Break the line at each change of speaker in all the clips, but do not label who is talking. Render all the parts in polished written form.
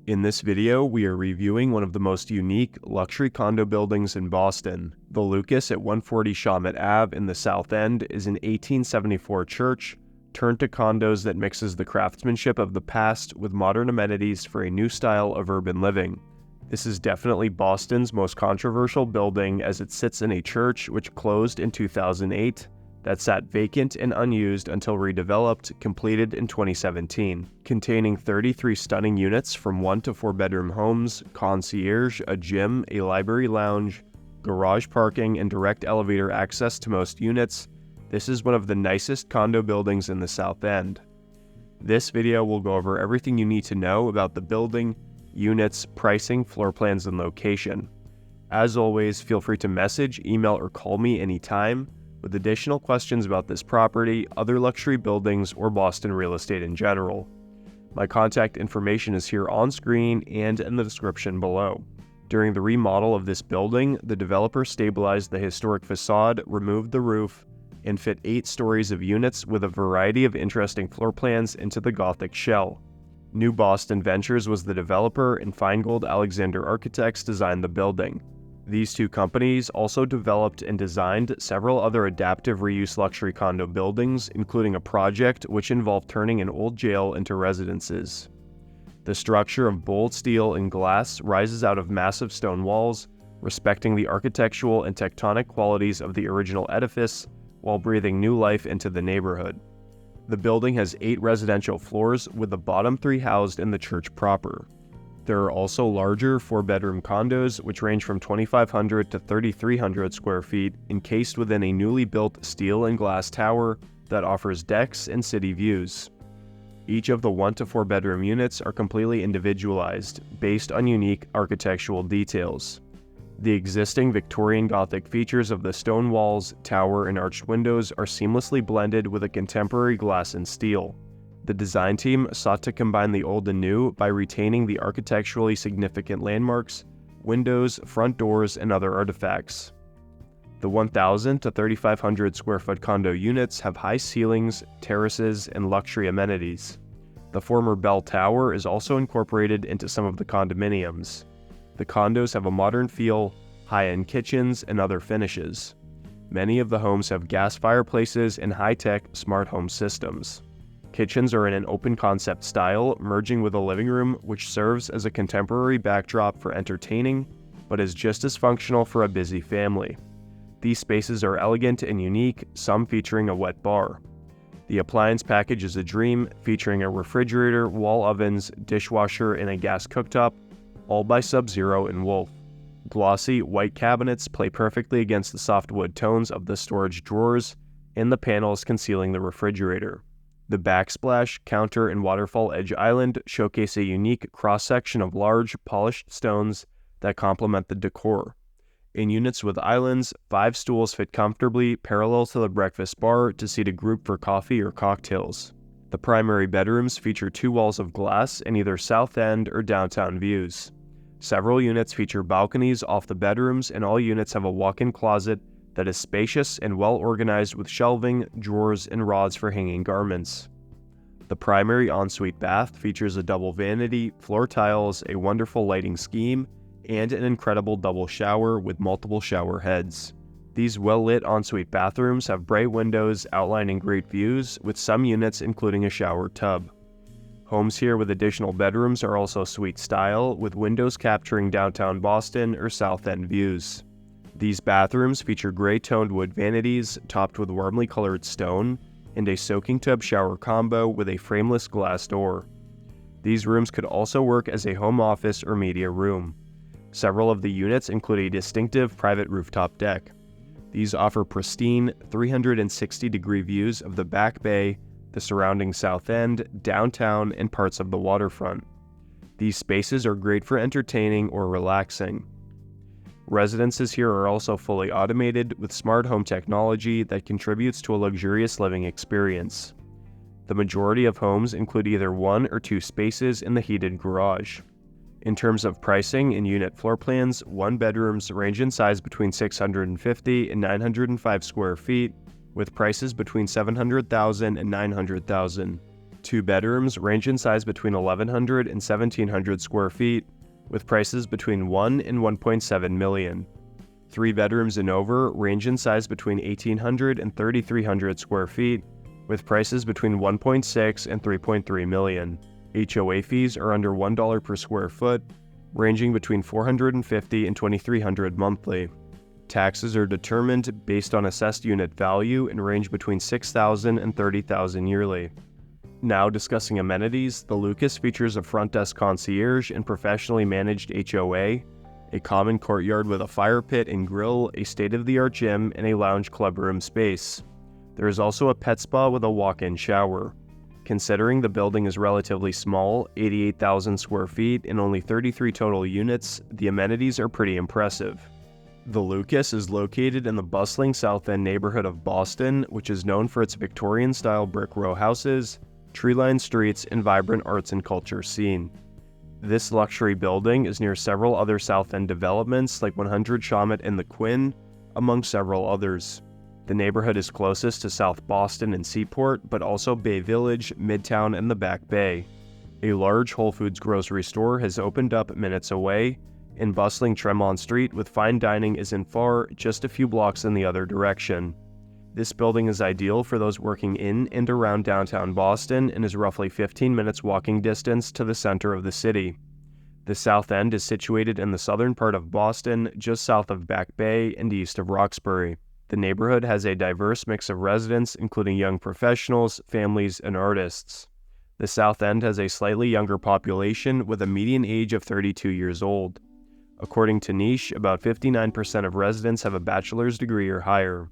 In this video, we are reviewing one of the most unique luxury condo buildings in Boston. The Lucas at 140 Shawmut Ave in the South End is an 1874 church turned to condos that mixes the craftsmanship of the past with modern amenities for a new style of urban living. This is definitely Boston's most controversial building, as it sits in a church which closed in 2008 that sat vacant and unused until redeveloped, completed in 2017. Containing 33 stunning units from 1 to 4 bedroom homes, concierge, a gym, a library lounge, garage parking, and direct elevator access to most units, this is one of the nicest condo buildings in the South End. This video will go over everything you need to know about the building, units, pricing, floor plans, and location. As always, feel free to message, email, or call me anytime with additional questions about this property, other luxury buildings, or Boston real estate in general. My contact information is here on screen and in the description below. During the remodel of this building, the developer stabilized the historic facade, removed the roof, and fit 8 stories of units with a variety of interesting floor plans into the Gothic shell. New Boston Ventures was the developer, and Feingold Alexander Architects designed the building. These two companies also developed and designed several other adaptive reuse luxury condo buildings, including a project which involved turning an old jail into residences. The structure of bold steel and glass rises out of massive stone walls, respecting the architectural and tectonic qualities of the original edifice while breathing new life into the neighborhood. The building has 8 residential floors, with the bottom 3 housed in the church proper. There are also larger 4-bedroom condos, which range from 2,500 to 3,300 square feet, encased within a newly built steel and glass tower that offers decks and city views. Each of the 1 to 4 bedroom units are completely individualized, based on unique architectural details. The existing Victorian Gothic features of the stone walls, tower, and arched windows are seamlessly blended with a contemporary glass and steel. The design team sought to combine the old and new by retaining the architecturally significant landmarks, windows, front doors, and other artifacts. The 1,000 to 3,500 square foot condo units have high ceilings, terraces, and luxury amenities. The former bell tower is also incorporated into some of the condominiums. The condos have a modern feel, high-end kitchens, and other finishes. Many of the homes have gas fireplaces and high-tech smart home systems. Kitchens are in an open-concept style, merging with a living room which serves as a contemporary backdrop for entertaining, but is just as functional for a busy family. These spaces are elegant and unique, some featuring a wet bar. The appliance package is a dream, featuring a refrigerator, wall ovens, dishwasher, and a gas cooktop, all by Sub-Zero and Wolf. Glossy, white cabinets play perfectly against the soft wood tones of the storage drawers and the panels concealing the refrigerator. The backsplash, counter, and waterfall edge island showcase a unique cross-section of large, polished stones that complement the decor. In units with islands, 5 stools fit comfortably parallel to the breakfast bar to seat a group for coffee or cocktails. The primary bedrooms feature 2 walls of glass and either South End or downtown views. Several units feature balconies off the bedrooms, and all units have a walk-in closet that is spacious and well organized with shelving, drawers, and rods for hanging garments. The primary ensuite bath features a double vanity, floor tiles, a wonderful lighting scheme, and an incredible double shower with multiple shower heads. These well-lit ensuite bathrooms have bright windows outlining great views, with some units including a shower tub. Homes here with additional bedrooms are also suite style, with windows capturing downtown Boston or South End views. These bathrooms feature gray-toned wood vanities topped with warmly colored stone, and a soaking tub shower combo with a frameless glass door. These rooms could also work as a home office or media room. Several of the units include a distinctive private rooftop deck. These offer pristine 360-degree views of the Back Bay, the surrounding South End, downtown, and parts of the waterfront. These spaces are great for entertaining or relaxing. Residences here are also fully automated with smart home technology that contributes to a luxurious living experience. The majority of homes include either 1 or 2 spaces in the heated garage. In terms of pricing and unit floor plans, 1-bedrooms range in size between 650 and 905 square feet, with prices between $700,000 and $900,000. 2 bedrooms range in size between 1,100 and 1,700 square feet, with prices between $1 and $1.7 million. 3 bedrooms and over range in size between 1,800 and 3,300 square feet, with prices between $1.6 and $3.3 million. HOA fees are under $1 per square foot, ranging between $450 and $2,300 monthly. Taxes are determined based on assessed unit value and range between $6,000 and $30,000 yearly. Now discussing amenities, the Lucas features a front desk concierge and professionally managed HOA, a common courtyard with a fire pit and grill, a state-of-the-art gym, and a lounge clubroom space. There is also a pet spa with a walk-in shower. Considering the building is relatively small, 88,000 square feet and only 33 total units, the amenities are pretty impressive. The Lucas is located in the bustling South End neighborhood of Boston, which is known for its Victorian-style brick row houses, tree-lined streets, and vibrant arts and culture scene. This luxury building is near several other South End developments like 100 Shawmut and the Quinn, among several others. The neighborhood is closest to South Boston and Seaport, but also Bay Village, Midtown, and the Back Bay. A large Whole Foods grocery store has opened up minutes away, and bustling Tremont Street with fine dining isn't far, just a few blocks in the other direction. This building is ideal for those working in and around downtown Boston and is roughly 15 minutes walking distance to the center of the city. The South End is situated in the southern part of Boston, just south of Back Bay and east of Roxbury. The neighborhood has a diverse mix of residents, including young professionals, families, and artists. The South End has a slightly younger population with a median age of 32 years old. According to Niche, about 59% of residents have a bachelor's degree or higher.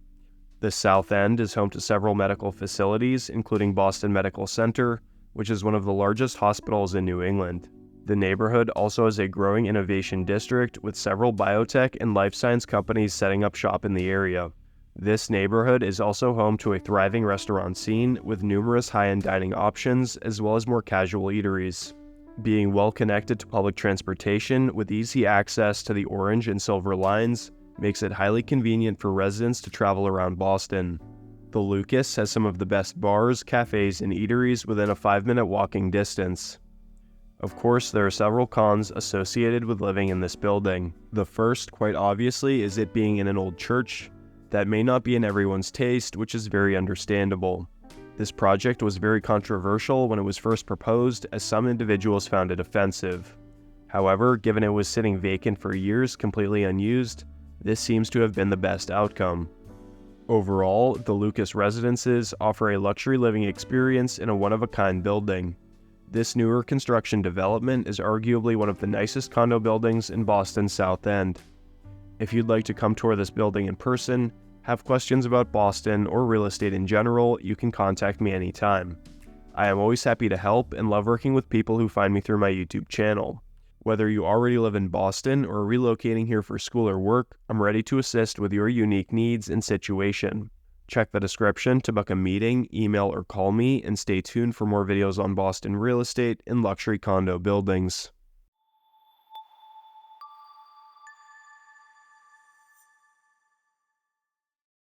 The South End is home to several medical facilities, including Boston Medical Center, which is one of the largest hospitals in New England. The neighborhood also has a growing innovation district with several biotech and life science companies setting up shop in the area. This neighborhood is also home to a thriving restaurant scene with numerous high-end dining options as well as more casual eateries. Being well connected to public transportation with easy access to the Orange and Silver lines makes it highly convenient for residents to travel around Boston. The Lucas has some of the best bars, cafes, and eateries within a 5-minute walking distance. Of course, there are several cons associated with living in this building. The first, quite obviously, is it being in an old church. That may not be in everyone's taste, which is very understandable. This project was very controversial when it was first proposed, as some individuals found it offensive. However, given it was sitting vacant for years, completely unused, this seems to have been the best outcome. Overall, the Lucas residences offer a luxury living experience in a one-of-a-kind building. This newer construction development is arguably one of the nicest condo buildings in Boston's South End. If you'd like to come tour this building in person, have questions about Boston or real estate in general, you can contact me anytime. I am always happy to help and love working with people who find me through my YouTube channel. Whether you already live in Boston or are relocating here for school or work, I'm ready to assist with your unique needs and situation. Check the description to book a meeting, email, or call me, and stay tuned for more videos on Boston real estate and luxury condo buildings.